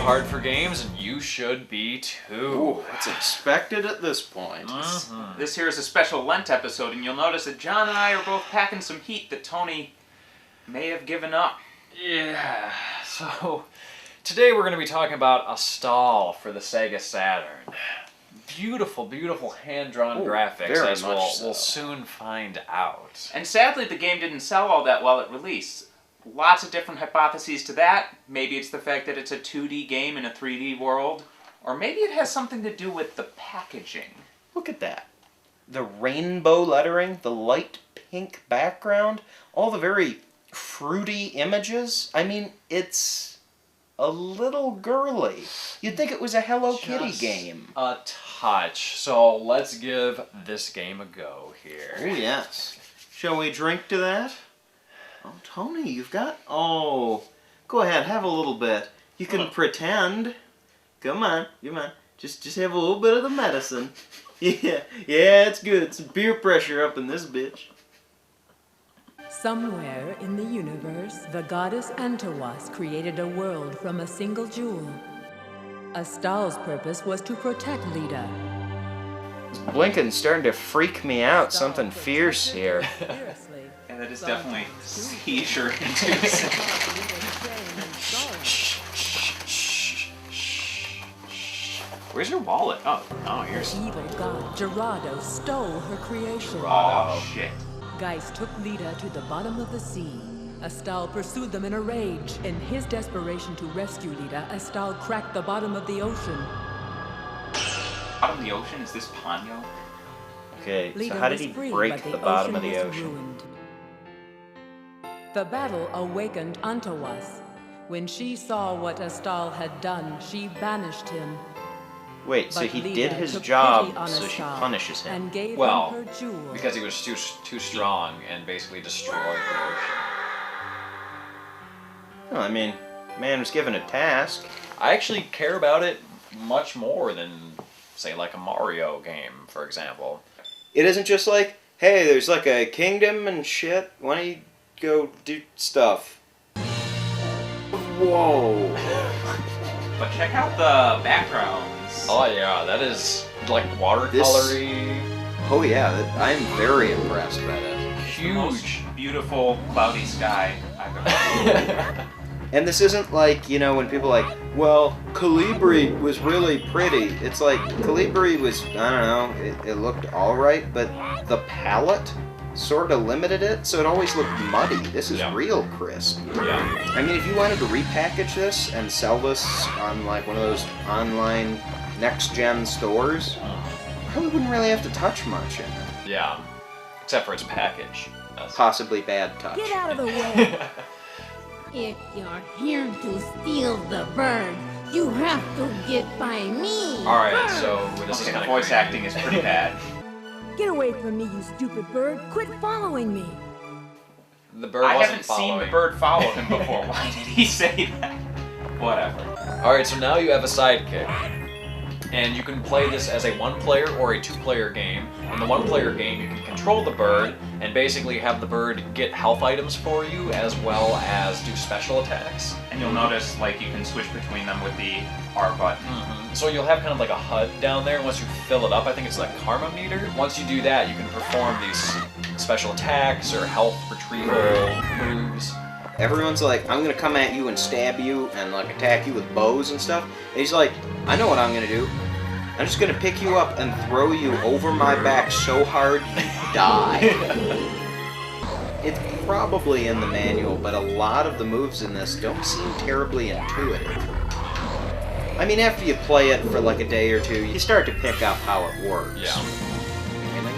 hard for games, and you should be too. Ooh, it's expected at this point. This here is a special Lent episode, and you'll notice that John and I are both packing some heat that Tony may have given up. Yeah, so today we're going to be talking about Astal for the Sega Saturn. Beautiful, beautiful hand-drawn graphics, as we'll soon find out. And sadly, the game didn't sell all that well at release. Lots of different hypotheses to that. Maybe it's the fact that it's a 2D game in a 3D world, or maybe it has something to do with the packaging. Look at that. The rainbow lettering, the light pink background, all the very fruity images. I mean, it's a little girly. You'd think it was a Hello Kitty game. A touch. So let's give this game a go here. Oh, yes. Shall we drink to that? Oh, Tony, you've got... Oh, go ahead, have a little bit. You can pretend. Come on, come on. Just have a little bit of the medicine. Yeah, it's good. Some peer pressure up in this bitch. Somewhere in the universe, the goddess Antawas created a world from a single jewel. Astal's purpose was to protect Leda. This blinking's starting to freak me out. Something fierce here. And that is definitely seizure-inducing. Where's your wallet? Oh, here's... Evil god Gerardo stole her creation. Oh, shit. Geist took Leda to the bottom of the sea. Astal pursued them in a rage. In his desperation to rescue Leda, Astal cracked the bottom of the ocean. Bottom of the ocean? Is this Ponyo? Okay, Leda so how did was he free, break but the bottom of the was ocean? ruined. The battle awakened Antawas. When she saw what Astal had done, she banished him. Wait, so But he Leda did his took job, pity on so she Astal punishes him. and gave Well, him her jewel. because he was too strong and basically destroyed the ocean. Well, I mean, man was given a task. I actually care about it much more than, say, like a Mario game, for example. It isn't just like, hey, there's like a kingdom and shit. Why don't you go do stuff? Whoa. But check out the backgrounds. Oh yeah, that is like watercolory. Oh yeah, I'm very impressed by that. The most beautiful cloudy sky I've ever seen. And this isn't like, you know, when people are like, well, Calibri was really pretty. It's like, Calibri was, I don't know, it looked alright, but the palette sort of limited it, so it always looked muddy. This is real crisp. Yeah. I mean, if you wanted to repackage this and sell this on like one of those online next-gen stores, you probably wouldn't really have to touch much in it. Yeah. Except for its package. That's... Possibly bad touch. Get out of the way! If you're here to steal the bird, you have to get by me! Alright, so this is Okay, kind of voice acting is pretty bad. Get away from me, you stupid bird! Quit following me! The bird I wasn't haven't following. seen the bird follow him before. Why did he say that? Whatever. Alright, so now you have a sidekick. And you can play this as a one-player or a two-player game. In the one-player game, you can control the bird and basically have the bird get health items for you as well as do special attacks. And you'll notice, like, you can switch between them with the R button. So you'll have kind of like a HUD down there. Once you fill it up, I think it's like karma meter. Once you do that, you can perform these special attacks or health retrieval moves. Everyone's like, I'm gonna come at you and stab you and like attack you with bows and stuff. And he's like, I know what I'm gonna do. I'm just gonna pick you up and throw you over my back so hard you die. It's probably in the manual, but a lot of the moves in this don't seem terribly intuitive. I mean, after you play it for like a day or two, you start to pick up how it works. Yeah. Really?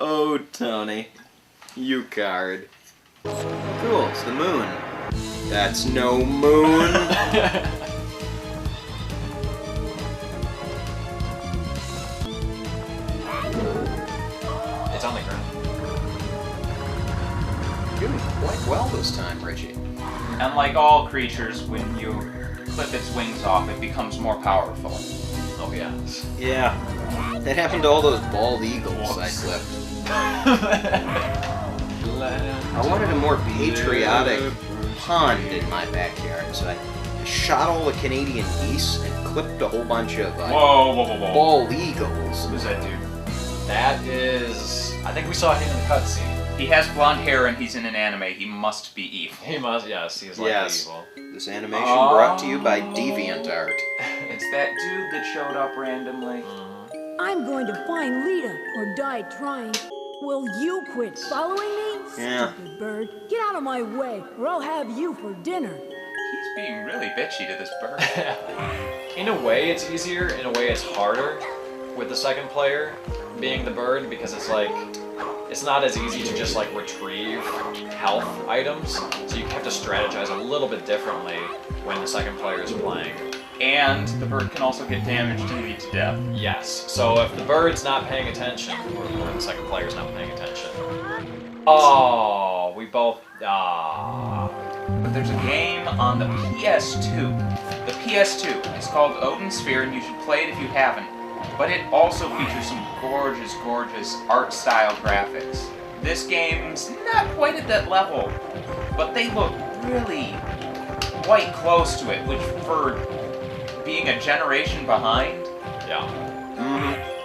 Oh, Tony. You card. Cool, it's the moon. That's no moon. It's on the ground. Doing quite well this time, Richie. And like all creatures, when you clip its wings off, it becomes more powerful. Oh yes. Yeah. That happened to all those bald eagles I clipped. I wanted a more patriotic pond in my backyard, so I shot all the Canadian geese and clipped a whole bunch of Whoa. bald eagles. Who's that dude? That is... I think we saw him in the cutscene. He has blonde hair and he's in an anime. He must be evil. He must, yes, he's like Yes. evil. This animation brought to you by DeviantArt. It's that dude that showed up randomly. I'm going to find Lita or die trying. Will you quit following me? Yeah. Stupid bird. Get out of my way, or I'll have you for dinner. He's being really bitchy to this bird. In a way it's easier, in a way it's harder with the second player being the bird, because it's like, it's not as easy to just like retrieve health items, so you have to strategize a little bit differently when the second player is playing. And the bird can also get damaged and lead to death. Yes, so if the bird's not paying attention, or the second player's not paying attention. Oh, we both, But there's a game on the PS2. The PS2. It's called Odin Sphere, and you should play it if you haven't. But it also features some gorgeous, gorgeous art style graphics. This game's not quite at that level, but they look really quite close to it, which for being a generation behind, yeah.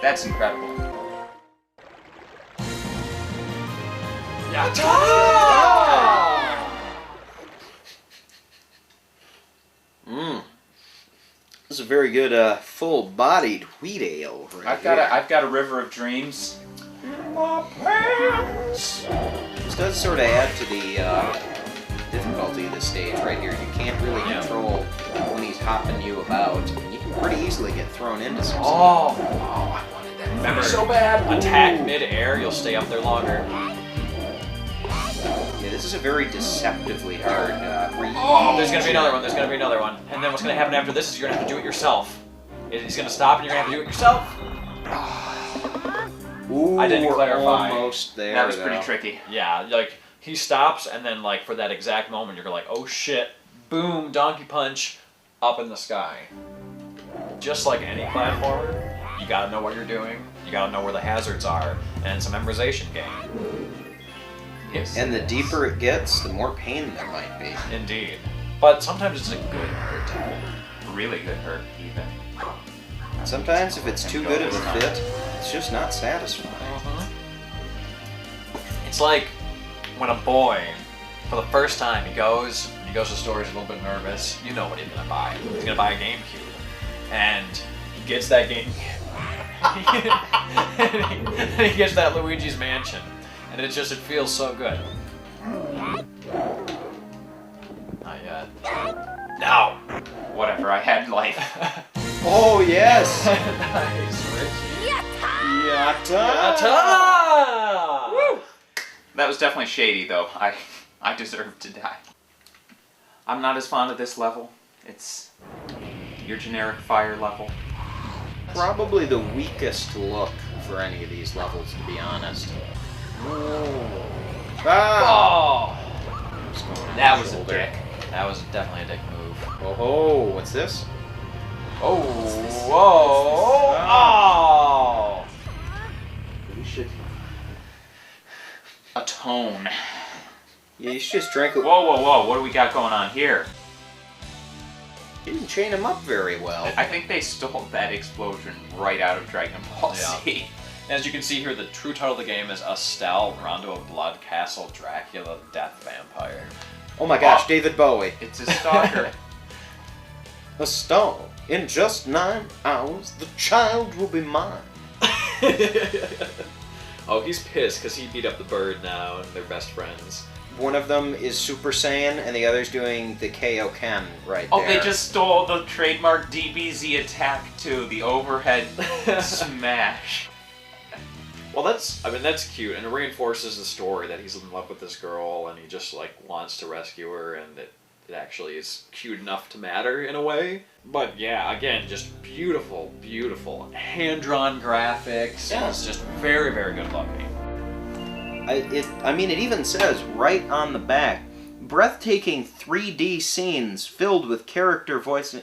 That's incredible. This is a very good full-bodied wheat ale right I've got a river of dreams. This does sort of add to the difficulty of this stage right here. You can't really control when he's hopping you about, and you can pretty easily get thrown into some stuff. Oh, I wanted that. Remember, so bad. Attack mid-air, you'll stay up there longer. Yeah, this is a very deceptively hard read. Oh, there's gonna be another one, there's gonna be another one. And then what's gonna happen after this is you're gonna have to do it yourself. He's gonna stop and you're gonna have to do it yourself. Ooh, I didn't we're clarify. almost there. That was pretty though. tricky. Yeah, like, he stops and then like for that exact moment you're like, oh shit, boom, donkey punch, up in the sky. Just like any platformer, you gotta know what you're doing, you gotta know where the hazards are, and it's a memorization game. Yes. And the deeper it gets, the more pain there might be. Indeed. But sometimes it's a good hurt. Really good hurt, even. Sometimes, if it's too good of a fit, it's just not satisfying. It's like when a boy, for the first time, he goes to the store, he's a little bit nervous. You know what he's gonna buy. He's gonna buy a GameCube. And he gets that GameCube. and he gets that Luigi's Mansion. And it feels so good. Not yet. Now! Whatever, I had life. Oh, yes! Nice, Richie. Yatta! Woo! That was definitely shady, though. I deserve to die. I'm not as fond of this level. It's your generic fire level. Probably the weakest look for any of these levels, to be honest. Ah! Oh! That was a dick. That was definitely a dick move. Oh, what's this? Oh! Whoa! Oh! We should... Atone. Yeah, you should just drink... Whoa, whoa, whoa, what do we got going on here? You didn't chain him up very well. I think they stole that explosion right out of Dragon Ball Z. As you can see here, the true title of the game is Astal, Rondo of Blood, Castle, Dracula, Death Vampire. Oh my gosh, David Bowie. It's a stalker. A stall. In just 9 hours, the child will be mine. Oh, he's pissed because he beat up the bird now and they're best friends. One of them is Super Saiyan, and the other's doing the Kaioken right Oh, there. they just stole the trademark DBZ attack too, the overhead smash. Well, that's cute, and it reinforces the story that he's in love with this girl and he just like wants to rescue her, and it actually is cute enough to matter in a way. But yeah, again, just beautiful, beautiful hand-drawn graphics. Yeah. It's just very, very good looking. I mean, it even says right on the back, breathtaking 3D scenes filled with character voice.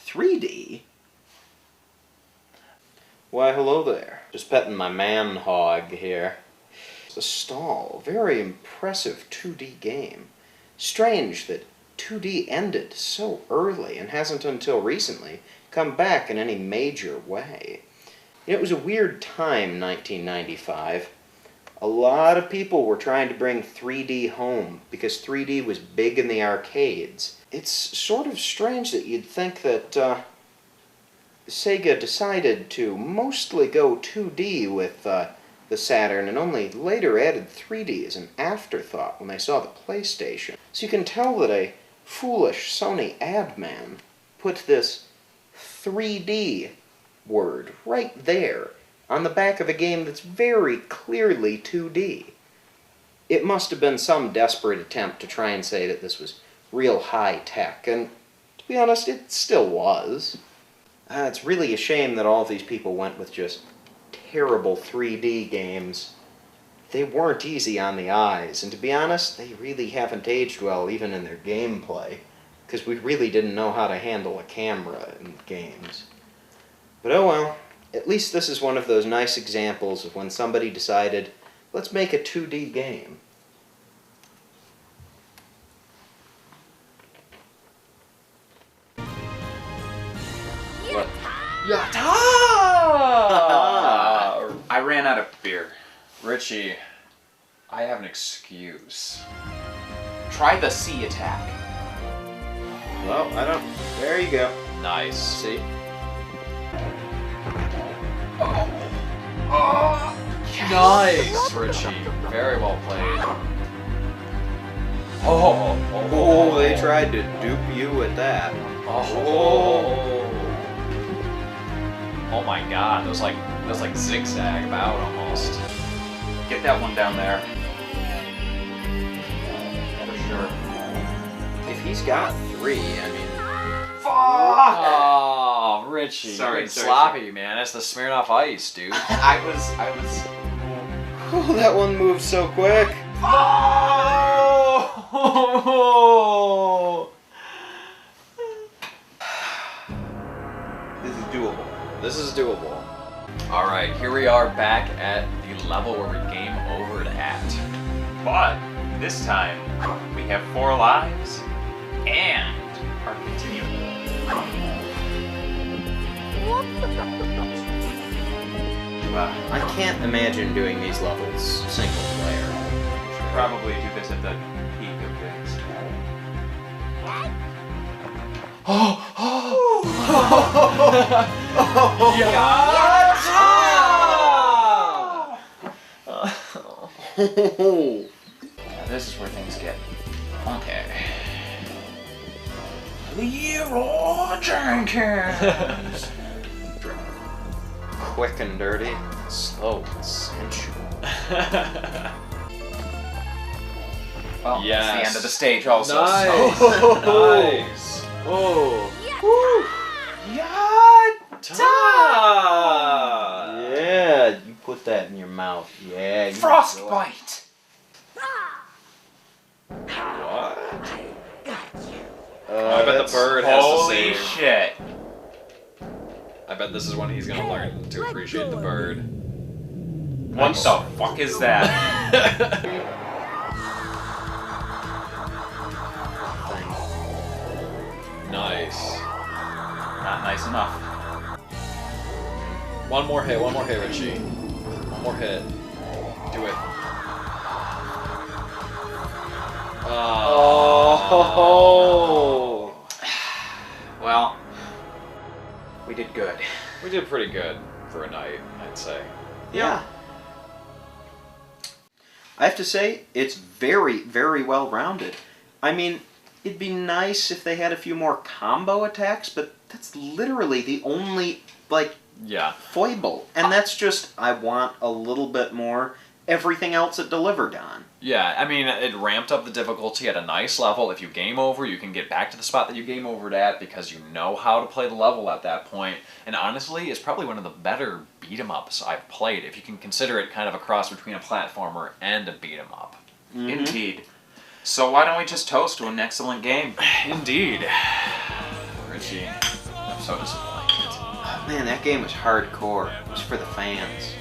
3D? Why, hello there. Just petting my man hog here. Astal, very impressive 2D game. Strange that 2D ended so early and hasn't until recently come back in any major way. It was a weird time, 1995. A lot of people were trying to bring 3D home because 3D was big in the arcades. It's sort of strange that you'd think that Sega decided to mostly go 2D with the Saturn and only later added 3D as an afterthought when they saw the PlayStation. So you can tell that a foolish Sony ad man put this 3D word right there on the back of a game that's very clearly 2D. It must have been some desperate attempt to try and say that this was real high tech, and to be honest, it still was. It's really a shame that all of these people went with just terrible 3D games. They weren't easy on the eyes, and to be honest, they really haven't aged well even in their gameplay, because we really didn't know how to handle a camera in games. But oh well, at least this is one of those nice examples of when somebody decided, let's make a 2D game. What? Yatta! I ran out of beer. Richie, I have an excuse. Try the C attack. Well, I don't... There you go. Nice. See? Oh. Nice, Richie. Very well played. Oh, they tried to dupe you at that. Oh my god, those like zigzag about almost. Get that one down there. For sure. If he's got 3, I mean... Oh, Richie, Sorry, you're sorry, sloppy, man. That's the Smirnoff Ice, dude. I was. Oh, that one moved so quick. Oh! This is doable. This is doable. All right, here we are back at the level where we game overed at. But this time we have 4 lives and are continuing. I can't imagine doing these levels single player. Should probably do this at the peak of things. Now this is where things get okay. Leroy Jenkins. Quick and dirty, slow and sensual. Well, Yes. it's the end of the stage also. Nice. So. Nice. Oh. Yatta! Yeah, you put that in your mouth. Yeah. You Frostbite. What? I I bet the bird has to Holy save. shit. I bet this is when he's gonna learn to appreciate the bird. What the fuck is that? Nice. Not nice enough. One more hit, Richie. One more hit. Do it. Oh. Well, we did good. We did pretty good for a night, I'd say. Yeah. I have to say, it's very, very well rounded. I mean, it'd be nice if they had a few more combo attacks, but that's literally the only, like, Yeah. foible. And that's just, I want a little bit more everything else it delivered on. Yeah, I mean, it ramped up the difficulty at a nice level. If you game over, you can get back to the spot that you game overed at because you know how to play the level at that point. And honestly, it's probably one of the better beat-em-ups I've played, if you can consider it kind of a cross between a platformer and a beat-em-up. Mm-hmm. Indeed. So why don't we just toast to an excellent game? Indeed. Richie, I'm so disappointed. Man, that game was hardcore. It was for the fans.